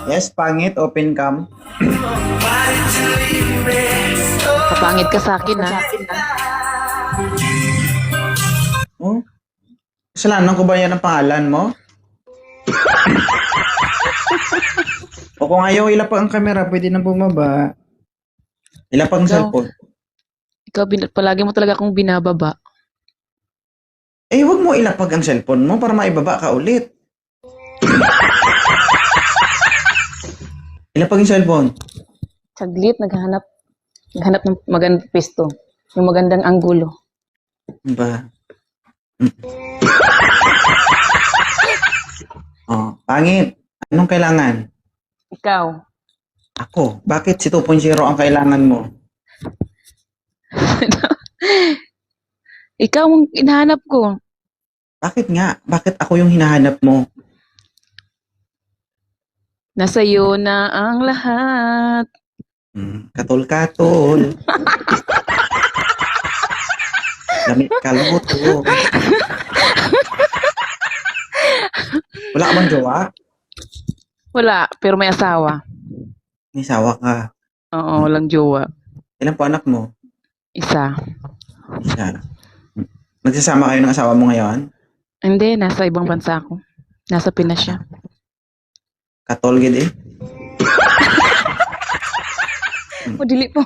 Yes, pangit, open cam. Kapangit ka sa akin, ha? Oh, kasalanan ko ba yan ang pangalan mo? O kung ayaw ilapag ang camera, pwede na bumaba. Ilapag ang Ikaw. cellphone. Ikaw, palagi mo talaga akong binababa. Eh, huwag mo ilapag ang cellphone mo para maibaba ka ulit. Ilapag yung cellphone. Saglit, naghanap ng magandang pwesto. Yung magandang anggulo. Ba? Oh, pangit. Anong kailangan? Ikaw. Ako. Bakit si 2.0 ang kailangan mo? Ikaw ang hinahanap ko. Bakit nga? Bakit ako yung hinahanap mo? Nasa iyo na ang lahat. Katol-katol. Lamit kaluto. Wala ka bang jowa? Wala, pero may asawa. May sawa ka. Oo, walang jowa. Ilan po anak mo? Isa. Isa. Nagsasama kayo ng asawa mo ngayon? Hindi, nasa ibang bansa ako. Nasa Pinas siya. Katol gid eh. O, dili po.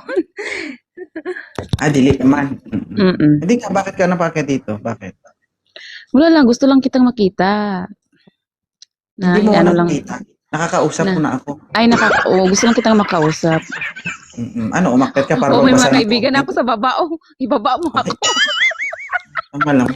Dili naman. Mm-mm. Hindi ka, bakit ka napakit dito? Bakit? Wala lang, gusto lang kitang makita. Na, Hindi mo ano ako lang. nakikita. Nakakausap ko na ako. Ay, gusto lang kitang makausap. Ano, umakyat ka para Oo, may mga magbasahin kaibigan ako sa baba. Oh, ibaba mo ako. Tama lang.